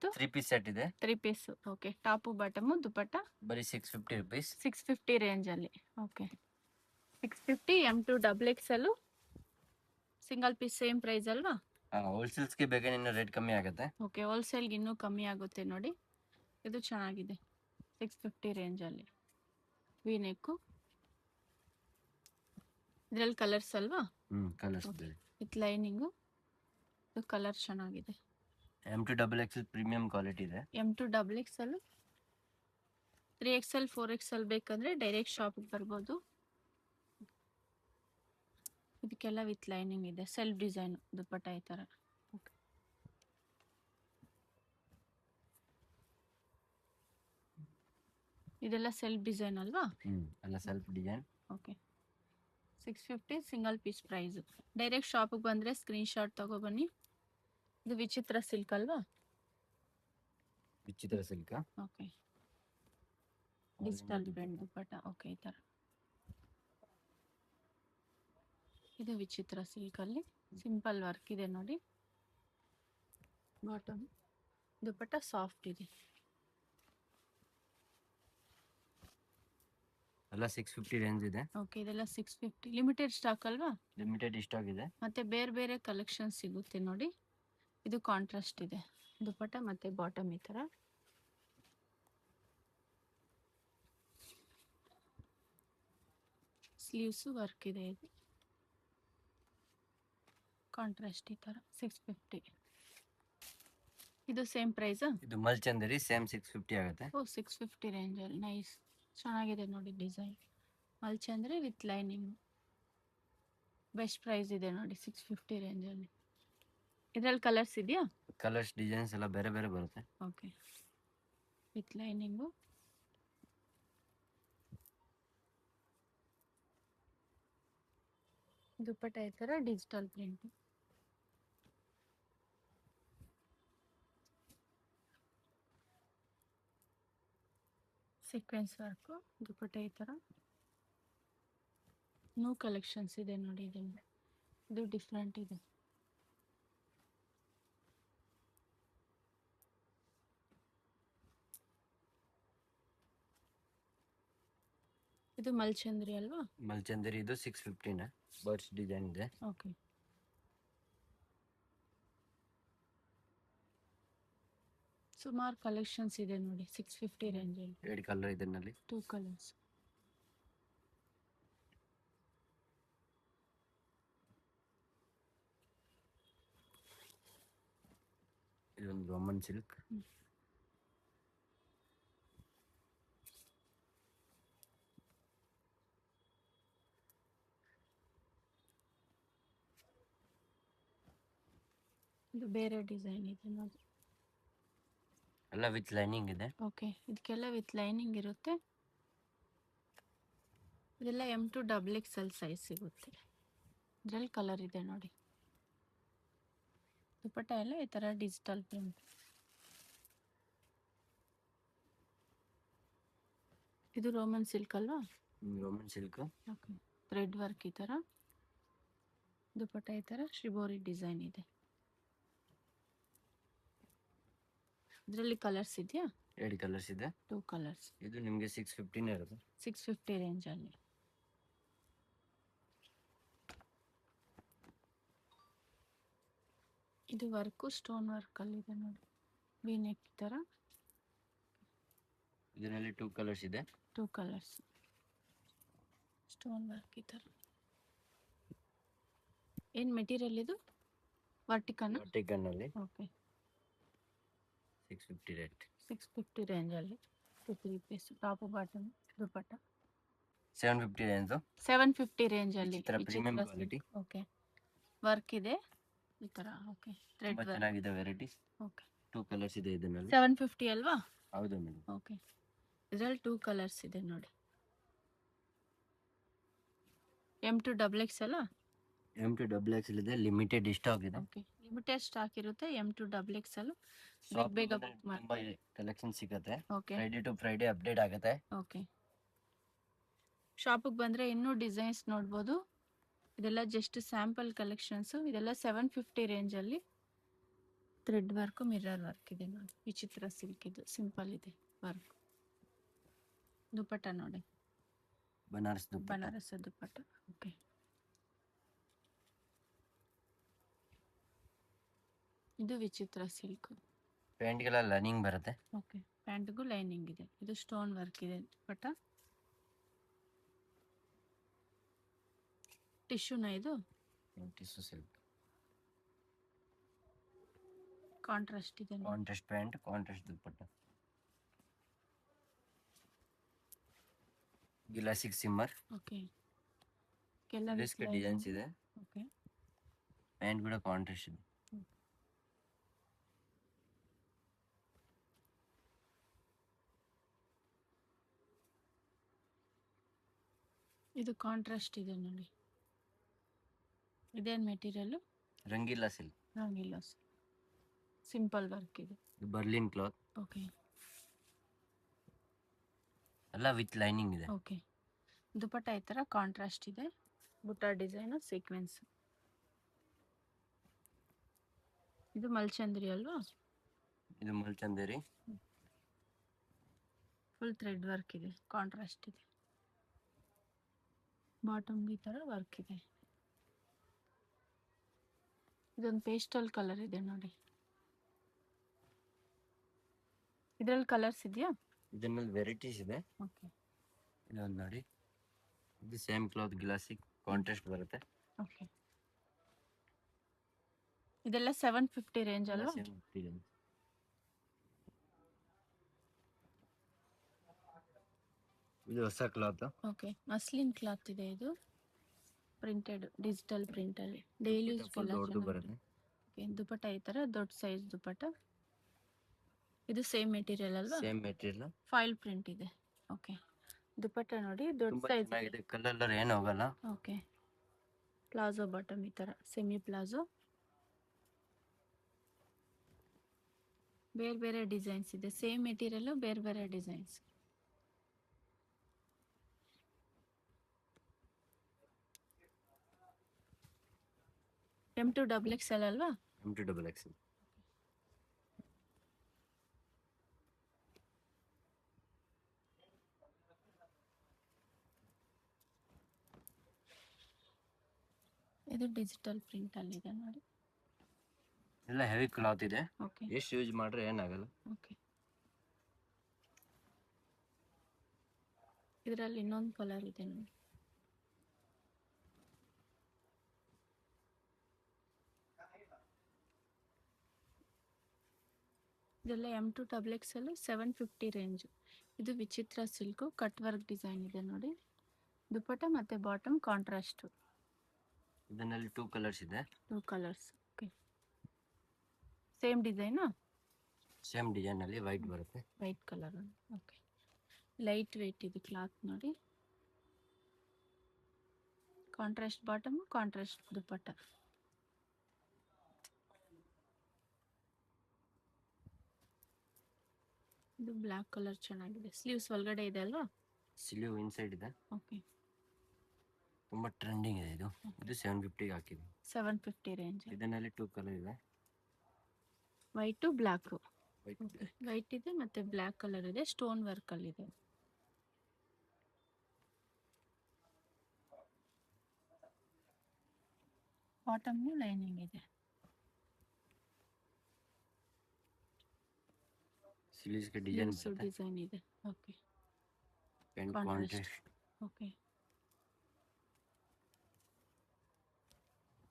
ಇತ್ತು? 3 piece set ಇದೆ. 3 piece. Okay. Top bottom dupatta ಬರೀ 650 rupees. 650 ರೇಂಜಲ್ಲಿ. Okay. 650 M2 double XL single piece same price ಅಲ್ವಾ? ಹೋಲ್ಸೇಲ್ಸ್ಗೆ ಬೇಕಾದ್ರೆ ಇನ್ನೂ ರೇಟ್ ಕಮ್ಮಿ ಆಗುತ್ತೆ. ಓಕೆ. ಹೋಲ್ಸೇಲ್ಗೆ ಇನ್ನೂ ಕಮ್ಮಿ ಆಗುತ್ತೆ ನೋಡಿ. ಇದು ಚೆನ್ನಾಗಿದೆ 650 ರೇಂಜಲ್ಲಿ. V neck. ಇದರಲ್ಲಿ ಕಲರ್ಸ್ ಅಲ್ವಾ? ಕಲರ್ಸ್ ಇದೆ. With lining. ಇದು ಕಲರ್ ಚೆನ್ನಾಗಿದೆ. M2 double XL premium quality ಇದೆ. M2 double XL 3XL 4XL ಬೇಕಂದ್ರೆ ಡೈರೆಕ್ಟ್ ಶಾಪಿಗೆ ಬರ್ಬೋದು. ಇದಕ್ಕೆಲ್ಲ ವಿತ್ ಲೈನಿಂಗ್ ಇದೆ. ಸೆಲ್ಫ್ ಡಿಸೈನ್ ದುಪ್ಪಟ್ಟ ಈ ಥರ. ಓಕೆ. ಇದೆಲ್ಲ ಸೆಲ್ಫ್ ಡಿಸೈನ್ ಅಲ್ವಾ? ಎಲ್ಲ self design. Okay. 650 single piece price. Direct ಶಾಪಿಗೆ ಬಂದರೆ ಸ್ಕ್ರೀನ್ಶಾಟ್ ತಗೊಬನ್ನಿ. ಇದು ವಿಚಿತ್ರ ಸಿಲ್ಕ್ ಅಲ್ವಾ? Vichitra silk. Okay. Digital brand dupatta. Okay. ಈ ಥರ ಇದು ವಿಚಿತ್ರ ಸಿಲ್ಕಲ್ಲಿ ಸಿಂಪಲ್ ವರ್ಕ್ ಇದೆ ನೋಡಿ. ಬಾಟಮ್ ದುಪ್ಪಟ್ಟ ಸಾಫ್ಟ್ ಇದೆ. ಎಲ್ಲ 650 ರೇಂಜ್ ಇದೆ. ಓಕೆ. ಇದೆಲ್ಲ 650 ಲಿಮಿಟೆಡ್ ಸ್ಟಾಕ್ ಅಲ್ವಾ? ಲಿಮಿಟೆಡ್ ಸ್ಟಾಕ್ ಇದೆ. ಮತ್ತೆ ಬೇರೆ ಬೇರೆ ಕಲೆಕ್ಷನ್ ಸಿಗುತ್ತೆ ನೋಡಿ. ಇದು ಕಾಂಟ್ರಾಸ್ಟ್ ಇದೆ ದುಪ್ಪಟ್ಟ ಮತ್ತೆ ಬಾಟಮ್ ಈ ಥರ. ಸ್ಲೀವ್ಸು ವರ್ಕ್ ಇದೆ. ಇದು ಕಾಂಟ್ರಾಸ್ಟ್ ಈ ಥರ 650. ಇದು ಸೇಮ್ ಪ್ರೈಸಾ? ಇದು ಮಲ್ಚಂದರಿ ಸೇಮ್ 650 ಆಗುತ್ತೆ. 650 ರೇಂಜಲ್ಲಿ. ನೈಸ್, ಚೆನ್ನಾಗಿದೆ ನೋಡಿ ಡಿಸೈನ್. ಮಲ್ಚಂದ್ರೆ ವಿತ್ ಲೈನಿಂಗ್. ಬೆಸ್ಟ್ ಪ್ರೈಸ್ ಇದೆ ನೋಡಿ 650 ರೇಂಜಲ್ಲಿ. ಇದರಲ್ಲಿ ಕಲರ್ಸ್ ಇದೆಯಾ? ಕಲರ್ಸ್ ಡಿಸೈನ್ಸ್ ಎಲ್ಲ ಬೇರೆ ಬೇರೆ ಬರುತ್ತೆ. ಓಕೆ. With lining. ದುಪ್ಪಟ್ಟ ಈ ಥರ ಡಿಜಿಟಲ್ ಪ್ರಿಂಟ್. ಸೀಕ್ವೆನ್ಸ್ ವರ್ಕು ದುಪ್ಪಟ್ಟ ಈ ಥರ. ನ್ಯೂ ಕಲೆಕ್ಷನ್ಸ್ ಇದೆ ನೋಡಿ. ಇದು ಡಿಫ್ರೆಂಟ್ ಇದೆ. ಇದು ಮಲ್ಚಂದ್ರಿ ಅಲ್ವಾ? ಮಲ್ಚಂದರಿ ಇದು 650 ಬರ್ಡ್ಸ್ ಡಿಸೈನ್ ಇದೆ. ಓಕೆ. ಸುಮಾರು ಕಲೆಕ್ಷನ್ಸ್ ಇದೆ ನೋಡಿ 650 ರೇಂಜಲ್ಲಿ. 2 ಕಲರ್ ಇದರಲ್ಲಿ. 2 ಕಲರ್ಸ್. ಇದೊಂದು ರೋಮನ್ ಸಿಲ್ಕ್. ಇದು ಬೇರೆ ಡಿಸೈನ್ ಇದೆ ನೋಡಿ. ಎಲ್ಲ ವಿತ್ ಲೈನಿಂಗ್ ಇದೆ. ಓಕೆ. ಇದಕ್ಕೆಲ್ಲ ವಿತ್ ಲೈನಿಂಗ್ ಇರುತ್ತೆ. ಇದೆಲ್ಲ M2 ಡಬಲ್ XL ಸೈಜ್ ಸಿಗುತ್ತೆ. ಇದರಲ್ಲಿ ಕಲರ್ ಇದೆ ನೋಡಿ. ದುಪ್ಪಟ್ಟ ಎಲ್ಲ ಈ ಥರ ಡಿಜಿಟಲ್ ಪ್ರಿಂಟ್. ಇದು ರೋಮನ್ ಸಿಲ್ಕ್ ಅಲ್ವಾ? Roman silk. Okay. Thread work ಈ ಥರ. ದುಪ್ಪಟ್ಟ ಈ ಥರ ಶಿಬೋರಿ ಡಿಸೈನ್ ಇದೆ. ಇದರಲ್ಲಿ ಕಲರ್ಸ್ ಇದೆಯಾ? 2 ಕಲರ್ಸ್ ಇದೆ. 2 ಕಲರ್ಸ್. ಇದು ನಿಮಗೆ 650 ಇರುತ್ತೆ. 650 ರೇಂಜಲ್ಲಿ. ಇದು ವರ್ಕು ಸ್ಟೋನ್ ವರ್ಕಲ್ಲಿದೆ ನೋಡಿ. ವಿ ನೆಕ್ ಈ ಥರ. ಇದರಲ್ಲಿ 2 ಕಲರ್ಸ್ ಇದೆ. 2 ಕಲರ್ಸ್. ಸ್ಟೋನ್ ವರ್ಕ್ ಈ ಥರ. ಏನು ಮೆಟೀರಿಯಲ್ ಇದು? ವರ್ಟಿಕನ್. ವರ್ಟಿಕನ್ನಲ್ಲಿ. ಓಕೆ. 650 ರೇಟ್. 650 ರೇಂಜಲ್ಲಿ 3 ಪೀಸ್ ಟಾಪ್ ಬಾಟಮ್ ದುಪ್ಪಟ್ಟ. 750 ರೇಂಜ್. 750 ರೇಂಜಲ್ಲಿ. Premium quality. ಓಕೆ. ವರ್ಕ್ ಇದೆ ಈ ಥರ. ಓಕೆ. ಥ್ರೆಡ್ ತುಂಬಾ ಚೆನ್ನಾಗಿದೆ ವೆರೈಟೀಸ್. ಓಕೆ. 2 ಕಲರ್ಸ್ ಇದೆ ಇದರಲ್ಲಿ. 750 ಅಲ್ವಾ? ಹೌದು ಮೇಡಮ್. ಓಕೆ. ಇದರಲ್ಲಿ 2 ಕಲರ್ಸ್ ಇದೆ ನೋಡಿ. M2 double XL. M2 double XL ಇದೆ. ಲಿಮಿಟೆಡ್ ಸ್ಟಾಕ್ ಇದೆ. ಓಕೆ. ಲಿಮಿಟೆಡ್ ಸ್ಟಾಕ್ ಇರುತ್ತೆ. M2 double XL. ಬೇಗ ಬುಕ್ ಮಾಡಿ. ತುಂಬಾ ಕಲೆಕ್ಷನ್ ಸಿಗುತ್ತೆ. Okay. Friday to Friday update ಆಗುತ್ತೆ. ಓಕೆ. ಶಾಪಿಗೆ ಬಂದರೆ ಇನ್ನೂ ಡಿಸೈನ್ಸ್ ನೋಡ್ಬೋದು. ಇದೆಲ್ಲ ಜಸ್ಟ್ ಸ್ಯಾಂಪಲ್ ಕಲೆಕ್ಷನ್ಸು. ಇದೆಲ್ಲ 750 ರೇಂಜಲ್ಲಿ ಥ್ರೆಡ್ ವರ್ಕ್ ಮಿರರ್ ವರ್ಕ್ ಇದೆ ನೋಡಿ, ವಿಚಿತ್ರ ಸಿಲ್ಕ್ ಇದು, ಸಿಂಪಲ್ ಇದೆ ವರ್ಕ್. ದುಪ್ಪಟ್ಟ ನೋಡಿ, ಬನಾರಸ್ ದುಪ್ಪಟ್ಟ. ಬನಾರಸ್ ದುಪ್ಪಟ್ಟ. ಓಕೆ, ಇದು ವಿಚಿತ್ರ ಸಿಲ್ಕ್. ಪ್ಯಾಂಟ್ಗೆಲ್ಲ ಲೈನಿಂಗ್ ಬರುತ್ತೆ. ಓಕೆ, ಪ್ಯಾಂಟ್ಗೂ ಲೈನಿಂಗ್ ಇದೆ. ಇದು ಸ್ಟೋನ್ ವರ್ಕ್ ಇದೆ ದುಪ್ಪಟ್ಟ. ಟಿಶ್ಯೂನ ಇದು ಟಿಶ್ಯೂ ಸಿಲ್ಕ್. ಕಾಂಟ್ರಾಸ್ಟ್ ಇದೆ ನೋಡಿ. ಕಾಂಟ್ರಾಸ್ಟ್ ಪ್ಯಾಂಟ್, ಕಾಂಟ್ರಾಸ್ಟ್ ದುಪ್ಪಟ್ಟ. ಗಿಲಾಸಿಕ್ ಸಿಮ್ಮರ್. ಓಕೆ, ಡ್ರೆಸ್ಗೆ ಡಿಸೈನ್ಸ್ ಇದೆ. ಓಕೆ, ಪ್ಯಾಂಟ್ ಕೂಡ ಕಾಂಟ್ರಾಸ್ಟ್ ಇದೆ. ಇದು ಕಾಂಟ್ರಾಸ್ಟ್ ಇದೆ ನೋಡಿ. ಇದೇನು ಮೆಟೀರಿಯಲ್? ರಂಗಿಲ್ಲ ಸಿಲ್ಕ್. ರಂಗಿಲ್ಲ, ಸಿಂಪಲ್ ವರ್ಕ್ ಇದೆ. Berlin cloth. ಓಕೆ, ಎಲ್ಲ ವಿತ್ ಲೈನಿಂಗ್ ಇದೆ. ಓಕೆ. ದುಪ್ಪಟ್ಟ ಈ ಥರ ಕಾಂಟ್ರಾಸ್ಟ್ ಇದೆ, ಬುಟ್ಟ ಡಿಸೈನು ಸೀಕ್ವೆನ್ಸ್. ಇದು ಮಲ್ಚಂದ್ರಿ ಅಲ್ವಾ? ಇದು ಮಲ್ಚಂದೇರಿ. ಫುಲ್ ಥ್ರೆಡ್ ವರ್ಕ್ ಇದೆ, ಕಾಂಟ್ರಾಸ್ಟ್ ಇದೆ. ಬಾಟಮ್ ಈ ಥರ ವರ್ಕ್ ಇದೆ. ಇದೊಂದು ಪೇಸ್ಟಲ್ ಕಲರ್ ಇದೆ ನೋಡಿ. ಇದರಲ್ಲಿ ಕಲರ್ಸ್ ಇದೆಯಾ? ಇದರಲ್ಲಿ ವೆರೈಟೀಸ್ ಇದೆ. ಓಕೆ, ಇದೊಂದು ನೋಡಿ, ಇದು ಸೇಮ್ ಕ್ಲಾತ್ ಗ್ಲಾಸಿಕ್ ಕಾಂಟ್ರಾಸ್ಟ್ ಬರುತ್ತೆ. ಓಕೆ. ಇದೆಲ್ಲ 750 ರೇಂಜ್ ಅಲ್ವಾ? ಇದು ಹೊಸ ಕ್ಲಾತ್. ಓಕೆ, ಮಸ್ಲಿನ್ ಕ್ಲಾತ್ ಇದೆ. ಇದು ಪ್ರಿಂಟೆಡ್, ಡಿಜಿಟಲ್ ಪ್ರಿಂಟಲ್ಲಿ ಡೈಲಿ ಯೂಸ್ ಬರುತ್ತೆ. ಓಕೆ, ದುಪ್ಪಟ್ಟ ಈ ಥರ ದೊಡ್ಡ ಸೈಜ್ ದುಪ್ಪಟ್ಟ. ಇದು ಸೇಮ್ ಮೆಟೀರಿಯಲ್ ಅಲ್ವಾ? Same material. ಫಾಯಿಲ್ ಪ್ರಿಂಟ್ ಇದೆ. ಓಕೆ, ದುಪ್ಪಟ್ಟ ನೋಡಿ, ದೊಡ್ಡ ಸೈಜ್ ಚೆನ್ನಾಗಿದೆ, ಕಲರ್ ಏನು ಹೋಗಲ್ಲ. ಓಕೆ, ಪ್ಲಾಜೋ ಬಾಟಮ್ ಈ ಥರ ಸೆಮಿ ಪ್ಲಾಜೋ. ಬೇರೆ ಬೇರೆ ಡಿಸೈನ್ಸ್ ಇದೆ, ಸೇಮ್ ಮೆಟೀರಿಯಲ್ ಬೇರೆ ಬೇರೆ ಡಿಸೈನ್ಸ್. M2 XXL ಅಲ್ವಾ? M2 XXL. ಇದು ಡಿಜಿಟಲ್ ಪ್ರಿಂಟ್ ಅಲ್ಲಿ ಇದೆ ನೋಡಿ. ಎಲ್ಲ ಹೆವಿ ಕ್ಲಾತ್ ಇದೆ. ಓಕೆ, ಎಷ್ಟು ಯೂಸ್ ಮಾಡ್ರೆ ಏನಾಗಲ್ಲ. ಓಕೆ. ಇದರಲ್ಲಿ ಇನ್ನೊಂದು ಕಲರ್ ಇದೆ ನೋಡಿ. ಇದೆಲ್ಲ M2 XXL 750 ರೇಂಜ್. ಇದು ವಿಚಿತ್ರ ಸಿಲ್ಕು, ಕಟ್ ವರ್ಕ್ ಡಿಸೈನ್ ಇದೆ ನೋಡಿ. ದುಪ್ಪಟ್ಟ ಮತ್ತೆ ಬಾಟಮ್ ಕಾಂಟ್ರಾಸ್ಟ್. ಇದರಲ್ಲಿ 2 ಕಲರ್ಸ್ ಇದೆ. 2 ಕಲರ್ಸ್. ಓಕೆ, ಸೇಮ್ ಡಿಸೈನಾ? ಸೇಮ್ ಡಿಸೈನ್ ಅಲ್ಲಿ ವೈಟ್ ಬರುತ್ತೆ. White colour. Okay, light weight ಇದು ಕ್ಲಾತ್ ನೋಡಿ. Contrast bottom, contrast dupatta. ಇದು ಬ್ಲ್ಯಾಕ್ ಕಲರ್ ಚೆನ್ನಾಗಿದೆ. ಸ್ಲೀವ್ಸ್ ಒಳಗಡೆ ಇದೆ ಅಲ್ವಾ? ಸ್ಲೀವ್ ಇನ್ಸೈಡ್ ಇದೆ. ಓಕೆ, ತುಂಬಾ ಟ್ರೆಂಡಿಂಗ್ ಇದೆ ಇದು. ಇದು 750 ಗೆ ಹಾಕಿದೆ. 750 ರೇಂಜ್. ಇದರಲ್ಲಿ 2 ಕಲರ್ ಇದೆ. White black. ವೈಟ್ ವೈಟ್ ಇದೆ ಮತ್ತೆ ಬ್ಲ್ಯಾಕ್ ಕಲರ್ ಇದೆ, ಸ್ಟೋನ್ ವರ್ಕ್ ಅಲ್ಲಿ ಇದೆ. ಬಾಟಮ್ ಲೈನಿಂಗ್ ಇದೆ. ಸ್ಲೀವ್ಸ್ ಗೆ ಡಿಸೈನ್ ಬರುತ್ತೆ. ಡಿಸೈನ್ ಇದೆ. Okay, pant contrast. Contrast. Okay,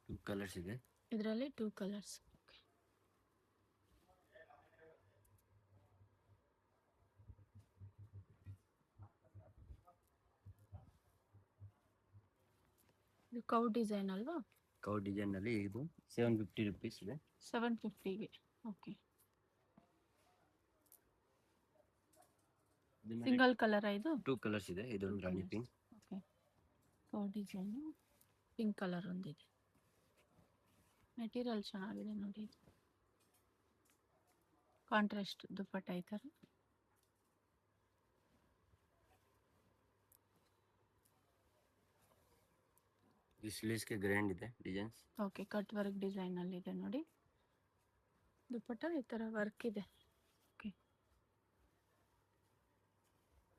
2 colours ಇದೆ. ಇದರಲ್ಲಿ 2 ಕಲರ್ಸ್. ಇದು ಕೌ ಡಿಸೈನ್ ಅಲ್ವಾ? ಕೌ ಡಿಸೈನ್ ಅಲ್ಲಿ ಇದು 750 ರುಪೀಸ್ ಇದೆ. 750ಗೆ. ಓಕೆ, ಸಿಂಗಲ್ ಕಲರ್ ಇದು? 2 ಕಲರ್ಸ್ ಇದೆ. ಇದೊಂದು ರಾಣಿ ಪಿಂಕ್. ಓಕೆ, ಕೌ ಡಿಸೈನ್ ಪಿಂಕ್ ಕಲರ್ ಒಂದಿದೆ. ಮೆಟೀರಿಯಲ್ ಚೆನ್ನಾಗಿದೆ ನೋಡಿ. ಕಾಂಟ್ರಾಸ್ಟ್ ದುಪ್ಪಟ್ಟ ಈ ಥರ. ಈ ಸ್ಲೀವ್ಸ್ ಗೆ ಗ್ರ್ಯಾಂಡ್ ಇದೆ designs. Okay, cut work design ಅಲ್ಲಿ ಇದೆ ನೋಡಿ. ದುಪ್ಪಟ್ಟ ಈ ಥರ ವರ್ಕ್ ಇದೆ. ಓಕೆ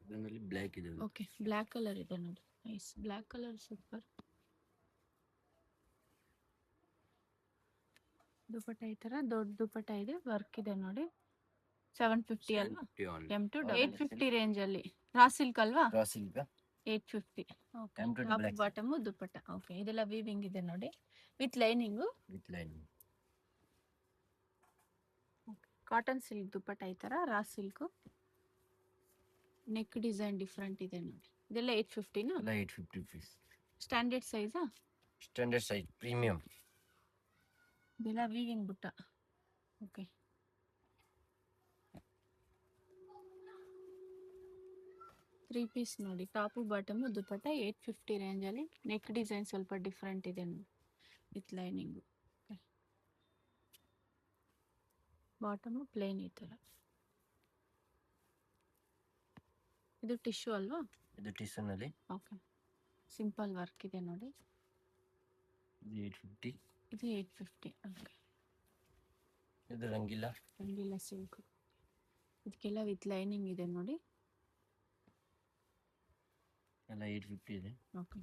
ಇದರಲ್ಲಿ ಬ್ಲ್ಯಾಕ್ ಇದೆ. ಓಕೆ ಬ್ಲ್ಯಾಕ್ ಕಲರ್ ಇದೆ ನೋಡಿ. Nice, black colour super. Dupatta ಈ ಥರ ದೊಡ್ಡ ದುಪ್ಪಟ್ಟ ಇದೆ, ವರ್ಕ್ ಇದೆ ನೋಡಿ. 750 ಅಲ್ವಾ? 750 only. M2 850 ರೇಂಜಲ್ಲಿ ರಾ ಸಿಲ್ಕ್ ಅಲ್ವಾ? Raw silk. 850. Okay M2 top black. Bottom dupatta. Okay ಇದೆಲ್ಲ ವೀವಿಂಗ್ ಇದೆ ನೋಡಿ, with lining. With lining. Cotton silk dupatta ಈ ಥರ raw silk. Neck design different ಇದೆ ನೋಡಿ. ಇದೆಲ್ಲ 850ನಾ? ಎಲ್ಲ 850 rupees. ಸ್ಟ್ಯಾಂಡರ್ಡ್ ಸೈಜಾ? Standard size premium. ಇದೆಲ್ಲ ವೀವಿಂಗ್ ಬುಟ್ಟ. ಓಕೆ 3 ಪೀಸ್ ನೋಡಿ, ಟಾಪು ಬಾಟಮು ದುಪ್ಪಟ್ಟ 850 ರೇಂಜಲ್ಲಿ. ನೆಕ್ ಡಿಸೈನ್ ಸ್ವಲ್ಪ ಡಿಫ್ರೆಂಟ್ ಇದೆ ನೋಡಿ, with lining. Okay bottom plane ಈ ಥರ. ಇದು ಟಿಶ್ಯೂ ಅಲ್ವಾ? ಇದು ಟಿಶ್ಯೂ ನಲ್ಲಿ. ಓಕೆ ಸಿಂಪಲ್ ವರ್ಕ್ ಇದೆ ನೋಡಿ. ಇದು 850. ಇದು 850. ಓಕೆ ಇದು ರಂಗಿಲ್ಲ. ರಂಗಿಲ್ಲ ಸಿಲ್ಕು. ಇದಕ್ಕೆಲ್ಲ ವಿತ್ ಲೈನಿಂಗ್ ಇದೆ ನೋಡಿ. ಎಲ್ಲ 850 ಇದೆ. ಓಕೆ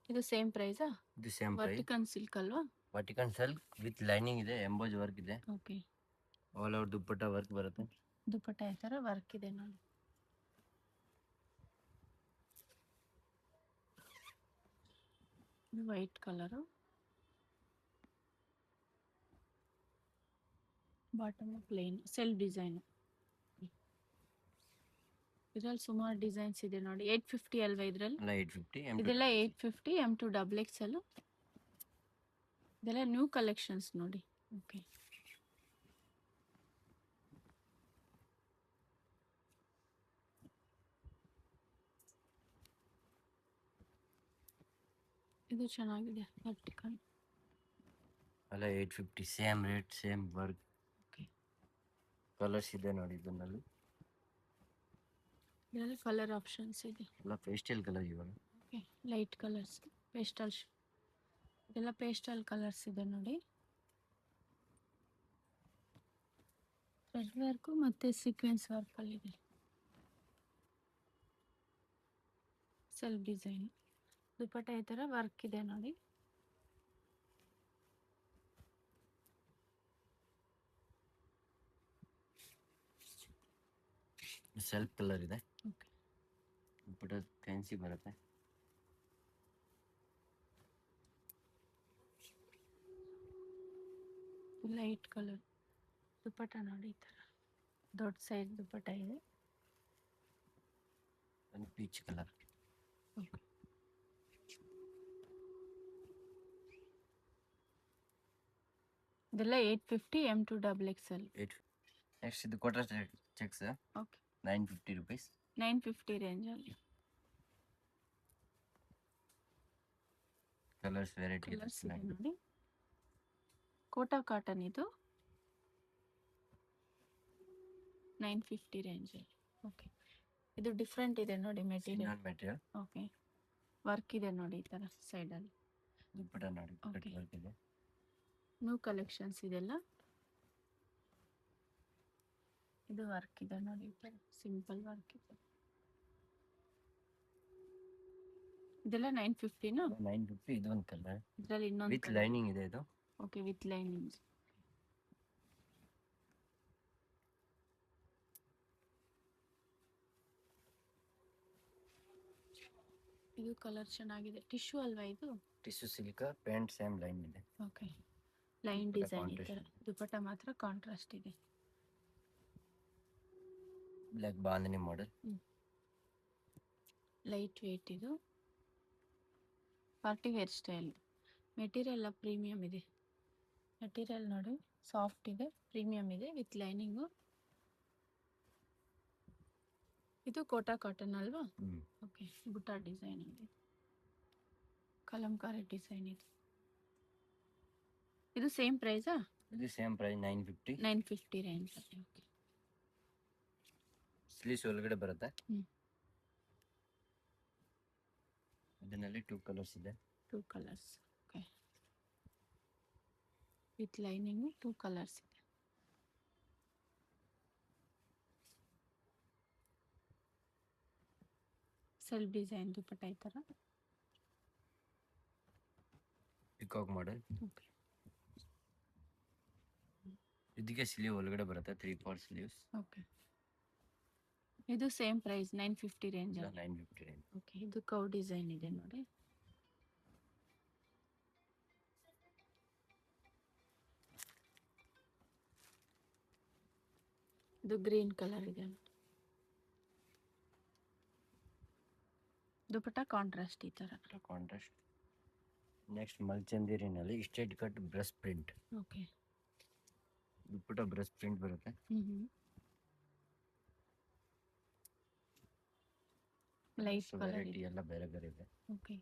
ಇದು ಸೇಮ್ ಪ್ರೈಸಾ? ಇದು ಸೇಮ್ ಪ್ರೈಸ್. ವರ್ಟಿಕನ್ ಸಿಲ್ಕ್ ಅಲ್ವಾ? ವರ್ಟಿಕನ್ ಸಿಲ್ಕ್ ವಿತ್ ಲೈನಿಂಗ್ ಇದೆ, ಎಂಬೋಜ್ ವರ್ಕ್ ಇದೆ. Okay all over dupatta work ಬರುತ್ತೆ. ದುಪ್ಪಟ್ಟ ಈ ಥರ ವರ್ಕ್ ಇದೆ ನೋಡಿ. ಇದು white colour, bottom plain self design. ಇದ್ರಲ್ಲಿ ಸುಮಾರು ಡಿಸೈನ್ಸ್ ಇದೆ ನೋಡಿ. 850 ಅಲ್ವಾ ಇದ್ರಲ್ಲಿ? ಎಲ್ಲ 850. ಇದೆಲ್ಲ 850 M2 XXL. ಇದೆಲ್ಲ ನ್ಯೂ ಕಲೆಕ್ಷನ್ಸ್ ನೋಡಿ. ಓಕೆ ಇದು ಚೆನ್ನಾಗಿದೆ ವರ್ಟಿಕಲ್. ಎಲ್ಲ 850. Same rate, same work. Okay colours ಇದೆ ನೋಡಿ ಇದರಲ್ಲಿ. ಇದರಲ್ಲಿ ಕಲರ್ ಆಪ್ಷನ್ಸ್ ಇದೆ. ಎಲ್ಲ ಪೇಸ್ಟಲ್ ಕಲರ್ ಇವಾಗ. Okay light colours, pastel. ಇದೆಲ್ಲ ಪೇಸ್ಟಲ್ ಕಲರ್ಸ್ ಇದೆ ನೋಡಿ. ಥ್ರೆಡ್ ವರ್ಕು ಮತ್ತು ಸೀಕ್ವೆನ್ಸ್ ವರ್ಕಲ್ಲಿದೆ. ಸೆಲ್ಫ್ ಡಿಸೈನ್ ದುಪ್ಪಟ್ಟ ಈ ಥರ ವರ್ಕ್ ಇದೆ ನೋಡಿ. ಸೆಲ್ಫ್ ಕಲರ್ ಇದೆ. ಓಕೆ ದುಪ್ಪಟ್ಟ ಫ್ಯಾನ್ಸಿ ಬರುತ್ತೆ. ಲೈಟ್ ಕಲರ್ ದುಪ್ಪಟ್ಟ ನೋಡಿ, ಈ ಥರ ದೊಡ್ಡ ಸೈಜ್ ದುಪ್ಪಟ್ಟ ಇದೆ. ಒಂದು ಪೀಚ್ ಕಲರ್. ಓಕೆ ಇದೆಲ್ಲ 850 M2 XXL. ನೆಕ್ಸ್ಟ್ ಇದು ಕೋಟಾ ಚೆಕ್ಸ್. Okay 950 rupees. 950 ರೇಂಜಲ್ಲಿ. ಕಲರ್ಸ್ ವೆರೈಟಿ ಕಲರ್ಸ್ ಇದೆ ನೋಡಿ. ಕೋಟಾ ಕಾಟನ್ ಇದು 950 ರೇಂಜಲ್ಲಿ. ಓಕೆ ಇದು ಡಿಫ್ರೆಂಟ್ ಇದೆ ನೋಡಿ ಮೆಟೀರಿಯಲ್. ಮೆಟೀರಿಯಲ್. ಓಕೆ ವರ್ಕ್ ಇದೆ ನೋಡಿ ಈ ಥರ ಸೈಡಲ್ಲಿ. ದುಪ್ಪಟ್ಟ ನೋಡಿ Okay. ವರ್ಕ್ ಇದೆ. ನ್ಯೂ ಕಲೆಕ್ಷನ್ಸ್ ಇದೆಲ್ಲ. ಇದು ವರ್ಕ್ ಇದೆ ನೋಡಿ ಈ ಥರ ಸಿಂಪಲ್ ವರ್ಕ್ ಇದೆ. ಇದೆಲ್ಲ 950ನಾ? 950. ಇದು ಒಂದು ಕಲರ್ ಇದರಲ್ಲಿ ಇನ್ನೊಂದು ವಿತ್ ಲೈನಿಂಗ್ ಇದೆ ಇದು. Okay with lining. ಇದು ಕಲರ್ ಚೆನ್ನಾಗಿದೆ. ಟಿಶ್ಯೂ ಅಲ್ವಾ ಇದು? Tissue silk pant same line ಇದೆ. ಓಕೆ ಲೈನ್ ದುಪ್ಪಟ್ಟ ಡಿಸೈನ್ ಈ ಥರ. contrast. ದುಪ್ಪಟ್ಟ ಮಾತ್ರ ಕಾಂಟ್ರಾಸ್ಟ್ ಇದೆ. Black bandhani model. Light weight ಇದು, party wear style. Material premium ಇದೆ. ಮೆಟೀರಿಯಲ್ ನೋಡಿ ಸಾಫ್ಟ್ ಇದೆ, ಪ್ರೀಮಿಯಮ್ ಇದೆ, ವಿತ್ ಲೈನಿಂಗು. ಇದು ಕೋಟಾ ಕಾಟನ್ ಅಲ್ವಾ? ಓಕೆ ಬುಟ್ಟ ಡಿಸೈನ್ ಇದೆ, ಕಲಂಕಾರಿ ಡಿಸೈನ್ ಇದೆ. ಇದು ಸೇಮ್ ಪ್ರೈಸಾ? ಇದು same price 950. 950 range. Okay sleeves ಒಳಗಡೆ ಬರುತ್ತೆ. ಹ್ಮ್. ಇದರಲ್ಲಿ 2 ಕಲರ್ಸ್ ಇದೆ. 2 colours. Okay with lining 2 colours ಇದೆ. ಸೆಲ್ಫ್ ಡಿಸೈನ್ ದುಪಟ್ಟ ಈ ಥರ. Peacock model. ಓಕೆ. ಇದಕ್ಕೆ ಸ್ಲೀವ್ ಒಳಗಡೆ ಬರುತ್ತೆ 3/4 ಸ್ಲೀವ್ಸ್. ಓಕೆ. ಇದು same price 950 range. 950 range. Okay. ಇದು ಕೌ ಡಿಸೈನ್ ಇದೆ ನೋಡಿ. ಇದು ಗ್ರೀನ್ ಕಲರ್ ಇದೆ. ದುಪಟ್ಟ ಕಾಂಟ್ರಾಸ್ಟ್ ಈ ಥರ. ಕಾಂಟ್ರಾಸ್ಟ್. ನೆಕ್ಸ್ಟ್ ಮಲ್ಚಂದೇರಿನಲ್ಲಿ straight cut brush print. Okay. Dupatta brush print ಬರುತ್ತೆ. ಲೈಟ್ ಕಲರ್ ವೆರೈಟಿ ಎಲ್ಲ ಬೇರೆ ಬೇರೆ ಇದೆ. ಓಕೆ.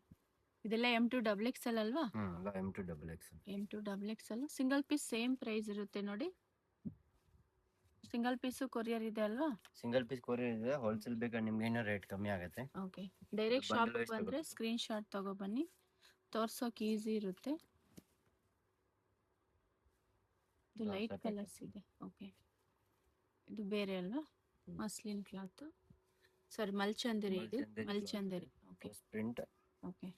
ಇದೆಲ್ಲ M2 XXL ಅಲ್ವಾ? ಎಲ್ಲ M2 XXL. M2 XXL single piece same price ಇರುತ್ತೆ ನೋಡಿ. ಸಿಂಗಲ್ ಪೀಸು ಕೊರಿಯರ್ ಇದೆ ಅಲ್ವಾ? ಸಿಂಗಲ್ ಪೀಸ್ ಕೊರಿಯರ್ ಇದೆ. ಹೋಲ್ಸೇಲ್ ಬೇಕಾದ್ರೆ ನಿಮ್ಗೆ ಏನೋ ರೇಟ್ ಕಮ್ಮಿ ಆಗುತ್ತೆ. Okay. Direct shop Bundle wise ಬಂದ್ರೆ ಸ್ಕ್ರೀನ್ ಶಾಟ್ ತಗೋ ಬನ್ನಿ, ತೋರ್ಸೋಕೆ ಈಸಿ ಇರುತ್ತೆ. ಇದು ಲೈಟ್ ಕಲರ್ಸ್ ಇದೆ. ಓಕೆ. ಇದು ಬೇರೆ ಅಲ್ವಾ? Muslin cloth. ಸರಿ, ಮಲ್ಚಂದರಿ ಇದು. ಮಲ್ಚಂದರಿ. ಓಕೆ. ಪ್ರಿಂಟ್. ಓಕೆ.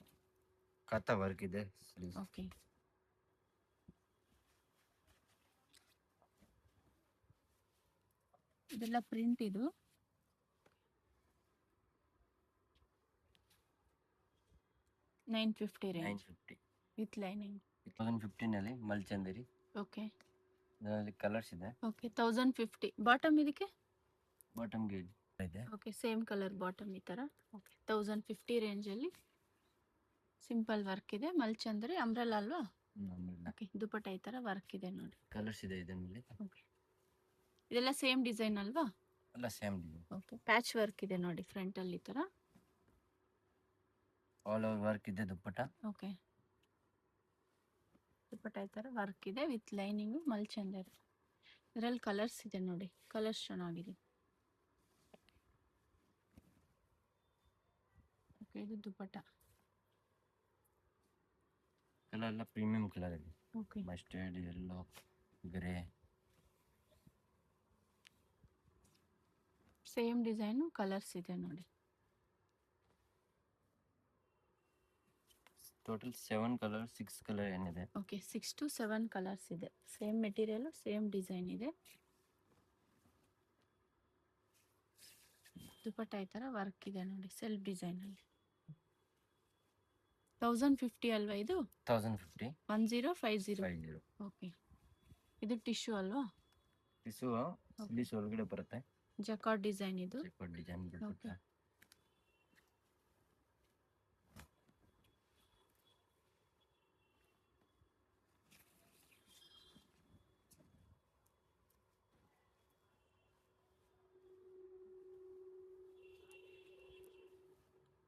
ಕಥಾ ವರ್ಕ್ ಇದೆ. ಓಕೆ. ಇದೆಲ್ಲ ಪ್ರಿಂಟ್ ಇದು. $950 ರೇಂಜ್ 950. With lining. 2015 ನಲ್ಲಿ ಮಲ್ಚಂದೇರಿ. ಓಕೆ. ಇದರಲ್ಲಿ ಕಲರ್ಸ್ ಇದೆ. ಓಕೆ. 1050 ಬಾಟಮ್ ಇದಕ್ಕೆ. ಬಾಟಮ್ ಗೆ ಇದೆ. ಓಕೆ. ಸೇಮ್ ಕಲರ್ ಬಾಟಮ್ ಈ ಥರ. ಓಕೆ. 1050 ರೇಂಜಲ್ಲಿ ಸಿಂಪಲ್ ವರ್ಕ್ ಇದೆ. ಮಲ್ಚಂದರಿ ಅಂಬ್ರೆಲಾ ಅಲ್ವಾ? ಓಕೆ. ದುಪಟ್ಟ ಈ ಥರ ವರ್ಕ್ ಇದೆ ನೋಡಿ. ಕಲರ್ಸ್ ಇದೆ ಇದರಲ್ಲಿ. ಓಕೆ. ಇದೆಲ್ಲ ಸೇಮ್ ಡಿಸೈನ್ ಅಲ್ವಾ? ಎಲ್ಲ same design. Okay. Patch work ಇದೆ ನೋಡಿ ಫ್ರಂಟಲ್ಲಿ ಈ ಥರ. ಆಲ್ ಓವರ್ ವರ್ಕ್ ಇದೆ ದುಪ್ಪಟ್ಟ. ಓಕೆ. ದುಪಟ್ಟ ಈ ಥರ ವರ್ಕ್ ಇದೆ ವಿತ್ ಲೈನಿಂಗು. ಮಲ್ಚಂದರಿ. ಇದರಲ್ಲಿ ಕಲರ್ಸ್ ಇದೆ ನೋಡಿ. ಕಲರ್ಸ್ ಚೆನ್ನಾಗಿದೆ. ಓಕೆ. ಇದು ದುಪಟ್ಟ. ಕಲರ್ ಎಲ್ಲ ಪ್ರೀಮಿಯಂ ಕಲರ್ ಇದೆ. Okay. Mustard, yellow, grey. Same design colours ಇದೆ ನೋಡಿ. ಟೋಟಲ್ 7 ಕಲರ್ 6 ಕಲರ್ ಏನಿದೆ. ಓಕೆ. 6 to 7 ಕಲರ್ಸ್ ಇದೆ. ಸೇಮ್ ಮೆಟೀರಿಯಲ್, ಸೇಮ್ ಡಿಸೈನ್ ಇದೆ. ದುಪಟ್ಟ ಈ ಥರ ವರ್ಕ್ ಇದೆ ನೋಡಿ ಸೆಲ್ಫ್ ಡಿಸೈನಲ್ಲಿ. 1050 ಅಲ್ವಾ ಇದು? 1050. 1050. ಓಕೆ. ಇದು ಟಿಶ್ಯೂ ಅಲ್ವಾ? ಟಿಶ್ಯೂ ಸ್ಲೀವ್ಸ್ ಒಳಗಡೆ ಬರುತ್ತೆ. ಜಕಾರ್ಡ್ ಡಿಸೈನ್ ಇದು. ಜಕಾರ್ಡ್ ಡಿಸೈನ್ ಬಿಟ್ಬಿಟ್ಟು.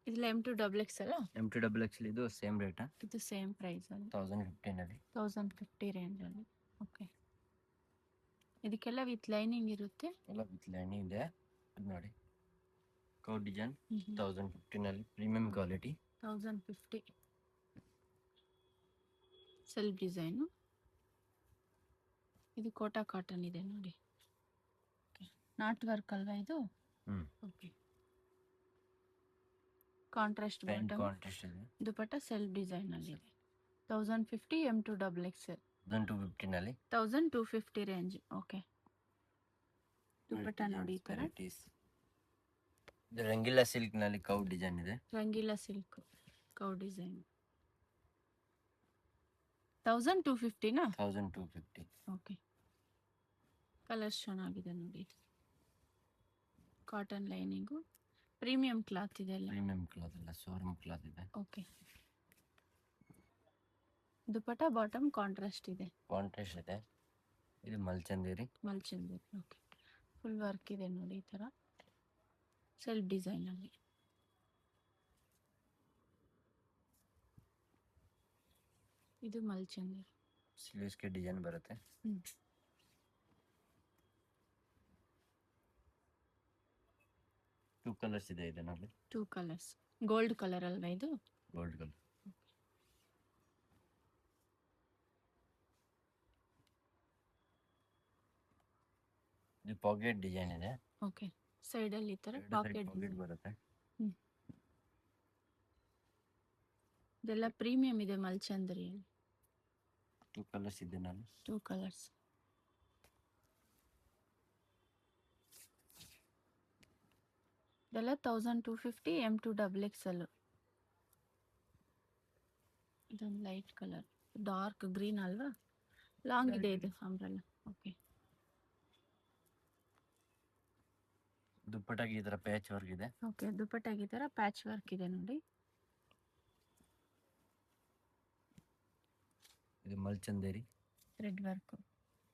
ಇದೆಲ್ಲ M2 XXL. M2 XXL ಇದು ಸೇಮ್ ರೇಟ್. ಇದು ಸೇಮ್ ಪ್ರೈಸ್ ಅಲ್ಲಿ 1015 ನಲ್ಲಿ. 1050 ರೇಂಜ್ ಅಲ್ಲಿ. ಓಕೆ. ಇದಕ್ಕೆಲ್ಲ ವಿತ್ ಲೈನಿಂಗ್ ಇರುತ್ತೆ. ಎಲ್ಲ ವಿತ್ ಲೈನಿಂಗ್ ಇದೆ. ಅದು ನೋಡಿ ಕೌ ಡಿಸೈನ್ 1015 ನಲ್ಲಿ ಪ್ರೀಮಿಯಂ ಕ್ವಾಲಿಟಿ. 1050 self design. ಇದು ಕೋಟಾ ಕಾಟನ್ ಇದೆ ನೋಡಿ. ನಾಟ್ ವರ್ಕ್ ಅಲ್ವಾ ಇದು? ಓಕೆ. Contrast bottom. ಕಾಂಟ್ರಾಸ್ಟ್ ಇದೆ. ದುಪಟ್ಟ ಸೆಲ್ಫ್ ಡಿಸೈನ್ ಅಲ್ಲಿ ಇದೆ. 1050 M2 XXL. 1250 ನಲ್ಲಿ. 1250 ರೇಂಜ್. ಓಕೆ. ದುಪಟ್ಟ ನೋಡಿ ಈ ತರ. ಇದು ರಂಗೀಲಾ ಸಿಲ್ಕ್ ನಲ್ಲಿ ಕೌ ಡಿಸೈನ್ ಇದೆ. Rangeela silk cow design. 1250 ನಾ? 1250. ಓಕೆ. ಕಲರ್ಸ್ ಚೆನ್ನಾಗಿದೆ ನೋಡಿ. Cotton lining. ಪ್ರೀಮಿಯಂ ಕ್ಲಾತ್ ಇದೆ ಅಲ್ಲ? ಪ್ರೀಮಿಯಂ ಕ್ಲಾತ್ ಅಲ್ಲ, ಶೋರೂಮ್ ಕ್ಲಾತ್ ಇದೆ. ಓಕೆ. ದುಪಟ್ಟ ಬಾಟಮ್ ಕಾಂಟ್ರಾಸ್ಟ್ ಇದೆ. ಕಾಂಟ್ರಾಸ್ಟ್ ಇದೆ. ಇದು ಮಲ್ಚಂದೇರಿ. ಮಲ್ಚಂದೇರಿ. ಓಕೆ. ಫುಲ್ ವರ್ಕ್ ಇದೆ ನೋಡಿ ಈ ಥರ ಸೆಲ್ಫ್ ಡಿಸೈನ್ ಅಲ್ಲಿ. ಇದು ಮಲ್ಚಂದೇರಿ. ಸ್ಲೀವ್ಸ್ಗೆ ಡಿಸೈನ್ ಬರುತ್ತೆ. 2 ಕಲರ್ಸ್ ಇದೆ ಇದರಲ್ಲಿ. 2 ಕಲರ್ಸ್. ಗೋಲ್ಡ್ ಕಲರ್ ಅಲ್ವಾ ಇದು? Gold colour. ಇದು ಪಾಕೆಟ್ ಡಿಸೈನ್ ಇದೆ. ಓಕೆ, ಸೈಡಲ್ಲಿ ಈ ಥರ ಎರಡು ಸೈಡ್ ಪಾಕೆಟ್ ಪಾಕೆಟ್ ಬರುತ್ತೆ. ಇದೆಲ್ಲ ಪ್ರೀಮಿಯಂ ಇದೆ ಮಲ್ಚಂದ್ರಿಯಲ್ಲಿ. 2 ಕಲರ್ಸ್ ಇದೆ ನಾನು. 2 ಕಲರ್ಸ್. ಇದೆಲ್ಲ 1250 M2 XXL. ಇದೊಂದು ಲೈಟ್ ಕಲರ್, ಡಾರ್ಕ್ ಗ್ರೀನ್ ಅಲ್ವಾ? ಲಾಂಗ್ ಇದೆ ಇದು ಅಂಬ್ರೆಲ್ಲ. ಓಕೆ, ದುಪ್ಪಟ್ಟಾಗಿ ಈ ತರ ಪ್ಯಾಚ್ ವರ್ಕ್ ಇದೆ. ಓಕೆ, ದುಪ್ಪಟ್ಟಾಗಿ ಈ ಥರ ಪ್ಯಾಚ್ ವರ್ಕ್ ಇದೆ ನೋಡಿ. ಇದು ಮಲ್ಚಂದೇರಿ ಥ್ರೆಡ್ ವರ್ಕ್.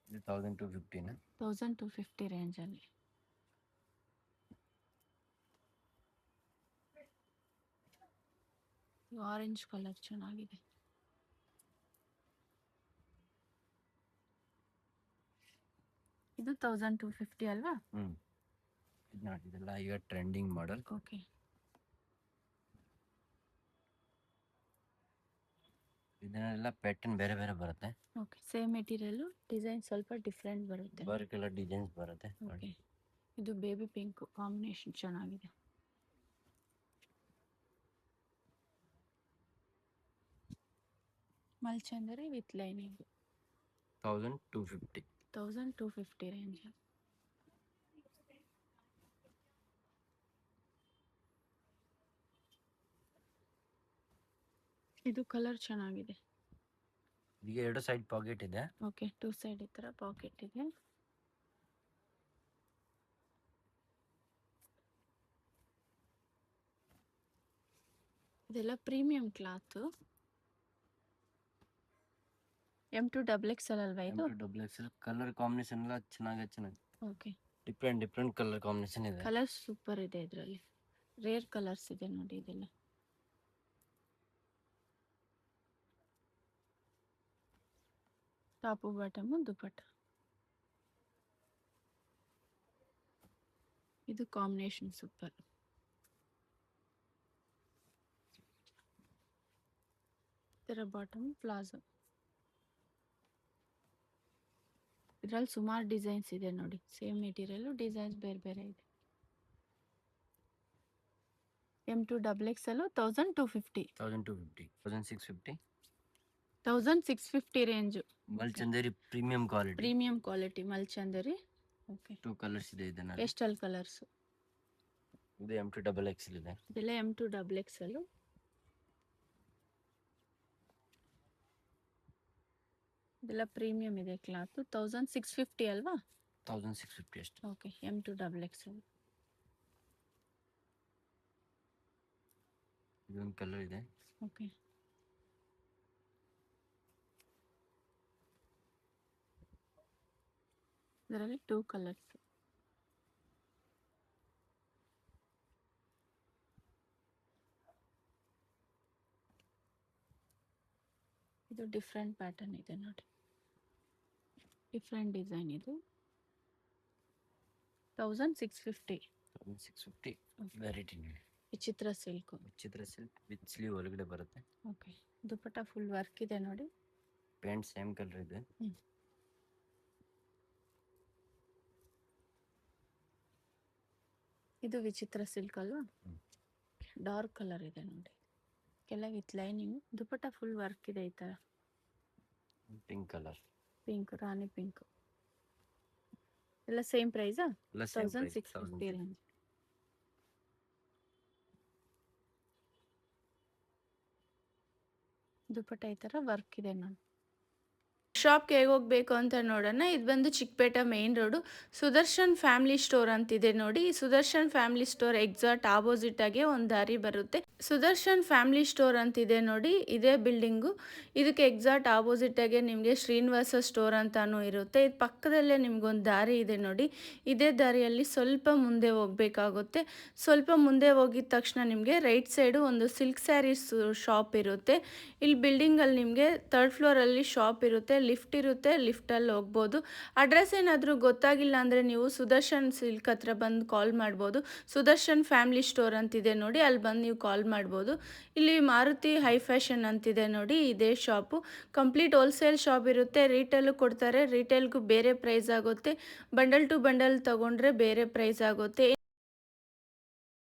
ಇದು 1250 1250 ರೇಂಜಲ್ಲಿ. ಆರೆಂಜ್ ಕಲರ್ ಚೆನ್ನಾಗಿದೆ. ಇದು 1250 ಅಲ್ವಾ? ಇದು ನೋಡಿ, ಇದೆಲ್ಲ ಈಗ ಟ್ರೆಂಡಿಂಗ್ ಮಾಡೆಲ್. ಓಕೆ, ಇದನ್ನೆಲ್ಲ ಪ್ಯಾಟರ್ನ್ ಬೇರೆ ಬೇರೆ ಬರುತ್ತೆ. ಓಕೆ, ಸೇಮ್ ಮೆಟೀರಿಯಲ್, ಡಿಸೈನ್ ಸ್ವಲ್ಪ ಡಿಫ್ರೆಂಟ್ ಬರುತ್ತೆ. ವರ್ಕ್ ಎಲ್ಲ ಡಿಸೈನ್ಸ್ ಬರುತ್ತೆ ಓಕೆ, ನೋಡಿ. ಇದು ಬೇಬಿ ಪಿಂಕ್ ಕಾಂಬಿನೇಷನ್ ಚೆನ್ನಾಗಿದೆ. ಮಲ್ಚಂದರಿ ವಿತ್ ಲೈನಿಂಗ್. 1250. 1250 ರೇಂಜ್. ಇದು ಕಲರ್ ಚೆನ್ನಾಗಿದೆ. ಈಗ ಎರಡು ಸೈಡ್ ಪಾಕೆಟ್ ಇದೆ. ಓಕೆ, 2 ಸೈಡ್ ಈ ಥರ ಪಾಕೆಟ್ ಇದೆ. ಇದೆಲ್ಲ ಪ್ರೀಮಿಯಂ ಕ್ಲಾತ್. M2 XXL ಅಲ್ವಾ ಇದು? Double XL. ಕಲರ್ ಕಾಂಬಿನೇಷನ್ ಎಲ್ಲ ಚೆನ್ನಾಗಿ ಓಕೆ, ಡಿಫ್ರೆಂಟ್ ಕಲರ್ ಕಾಂಬಿನೇಷನ್ ಇದೆ. ಕಲರ್ಸ್ ಸೂಪರ್ ಇದೆ ಇದರಲ್ಲಿ. ರೇರ್ ಕಲರ್ಸ್ ಇದೆ ನೋಡಿ ಇದೆಲ್ಲ. Top bottom dupatta. ಇದು ಕಾಂಬಿನೇಷನ್ ಸೂಪರ್. ಇದರ ಬಾಟಮ್ ಪ್ಲಾಜೋ. ಇದರಲ್ಲಿ ಸುಮಾರು ಡಿಸೈನ್ಸ್ ಇದೆ ನೋಡಿ. ಸೇಮ್ ಮೆಟೀರಿಯಲ್, ಡಿಸೈನ್ಸ್ ಬೇರೆ ಬೇರೆ ಇದೆ. M2 XXL 1250. 1250. 1650. 1650 ರೇಂಜ್. ಮಲ್ಚಂದೇರಿ ಪ್ರೀಮಿಯಂ ಕ್ವಾಲಿಟಿ. ಮಲ್ಚಂದರಿ. ಓಕೆ, 2 ಕಲರ್ಸ್ ಇದೆ. ಇದನ್ನ ಪೇಸ್ಟಲ್ ಕಲರ್ಸ್. ಇದು M2 XXL ಇದೆ. ಇದೆಲ್ಲ M2 XXL. ಇದೆಲ್ಲ ಪ್ರೀಮಿಯಂ ಇದೆ ಕ್ಲಾತ್. 1650 ಅಲ್ವಾ? 1650 ಅಷ್ಟೇ. Okay, M2 XXL. ಇದೊಂದು ಕಲರ್ ಇದೆ. ಓಕೆ, ಇದರಲ್ಲಿ 2 ಕಲರ್ಸ್. ಇದು ಡಿಫ್ರೆಂಟ್ ಪ್ಯಾಟರ್ನ್ ಇದೆ ನೋಡಿ, ಡಿಫ್ರೆಂಟ್ ಡಿಸೈನ್. ಇದು 1650. 1650 ವೆರೈಟಿ ನೋಡಿ. Vichitra silk. Chitra silk with sleeve ಒಳಗಡೆ ಬರುತ್ತೆ. ಓಕೆ, ದುಪಟ್ಟ ಫುಲ್ ವರ್ಕ್ ಇದೆ ನೋಡಿ. ಪ್ಯಾಂಟ್ ಸೇಮ್ ಕಲರ್ ಇದೆ. ಇದು ವಿಚಿತ್ರ ಸಿಲ್ಕ್ ಅಲ್ವಾ? ಡಾರ್ಕ್ ಕಲರ್ ಇದೆ ನೋಡಿ, ಕೆಳಗೆ with lining. Dupatta full work ಇದೆ ಈ ತರ. ಪಿಂಕ್ ಕಲರ್, ಪಿಂಕ್, ರಾಣಿ ಪಿಂಕ್. ಎಲ್ಲ ಸೇಮ್ ಪ್ರೈಸಾ? ಎಲ್ಲ ಸೇಮ್ 1650 ರೇಂಜ್. ದುಪಟ್ಟ ಈ ತರ ವರ್ಕ್ ಇದೆ ನೋಡಿ. ಶಾಪ್ಗೆ ಹೇಗೆ ಹೋಗಬೇಕು ಅಂತ ನೋಡೋಣ. ಇದು ಬಂದು Chickpet main road, Sudarshan family store ಅಂತಿದೆ ನೋಡಿ. ಈ Sudarshan family store exact opposite ಆಗಿ ಒಂದು ದಾರಿ ಬರುತ್ತೆ. ಸುದರ್ಶನ್ ಫ್ಯಾಮಿಲಿ ಸ್ಟೋರ್ ಅಂತಿದೆ ನೋಡಿ, ಇದೇ ಬಿಲ್ಡಿಂಗು. ಇದಕ್ಕೆ ಎಕ್ಸಾಕ್ಟ್ ಆಪೋಸಿಟ್ ಆಗಿ ನಿಮಗೆ ಶ್ರೀನಿವಾಸ ಸ್ಟೋರ್ ಅಂತಾನು ಇರುತ್ತೆ. ಇದು ಪಕ್ಕದಲ್ಲೇ ನಿಮ್ಗೊಂದು ದಾರಿ ಇದೆ ನೋಡಿ. ಇದೇ ದಾರಿಯಲ್ಲಿ ಸ್ವಲ್ಪ ಮುಂದೆ ಹೋಗಬೇಕಾಗುತ್ತೆ. ಸ್ವಲ್ಪ ಮುಂದೆ ಹೋಗಿದ ತಕ್ಷಣ ನಿಮಗೆ ರೈಟ್ ಸೈಡು ಒಂದು ಸಿಲ್ಕ್ ಸ್ಯಾರೀಸ್ ಶಾಪ್ ಇರುತ್ತೆ. ಇಲ್ಲಿ ಬಿಲ್ಡಿಂಗಲ್ಲಿ ನಿಮಗೆ 3rd ಫ್ಲೋರಲ್ಲಿ ಶಾಪ್ ಇರುತ್ತೆ. ಲಿಫ್ಟ್ ಇರುತ್ತೆ, ಲಿಫ್ಟಲ್ಲಿ ಹೋಗ್ಬೋದು. ಅಡ್ರೆಸ್ ಏನಾದರೂ ಗೊತ್ತಾಗಿಲ್ಲ ಅಂದರೆ ನೀವು ಸುದರ್ಶನ್ ಸಿಲ್ಕ್ ಹತ್ರ ಬಂದು ಕಾಲ್ ಮಾಡ್ಬೋದು. ಸುದರ್ಶನ್ ಫ್ಯಾಮಿಲಿ ಸ್ಟೋರ್ ಅಂತಿದೆ ನೋಡಿ, ಅಲ್ಲಿ ಬಂದು ನೀವು ಕಾಲ್ ಮಾಡ್ಬೋದು. ಇಲ್ಲಿ ಮಾರುತಿ ಹೈ ಫ್ಯಾಷನ್ ಅಂತಿದೆ ನೋಡಿ, ಇದೇ ಶಾಪು. ಕಂಪ್ಲೀಟ್ ಹೋಲ್ಸೇಲ್ ಶಾಪ್ ಇರುತ್ತೆ, ರೀಟೇಲು ಕೊಡ್ತಾರೆ. ರೀಟೇಲ್ಗೂ ಬೇರೆ ಪ್ರೈಸ್ ಆಗುತ್ತೆ, ಬಂಡಲ್ ಟು ಬಂಡಲ್ ತೊಗೊಂಡ್ರೆ ಬೇರೆ ಪ್ರೈಸ್ ಆಗುತ್ತೆ.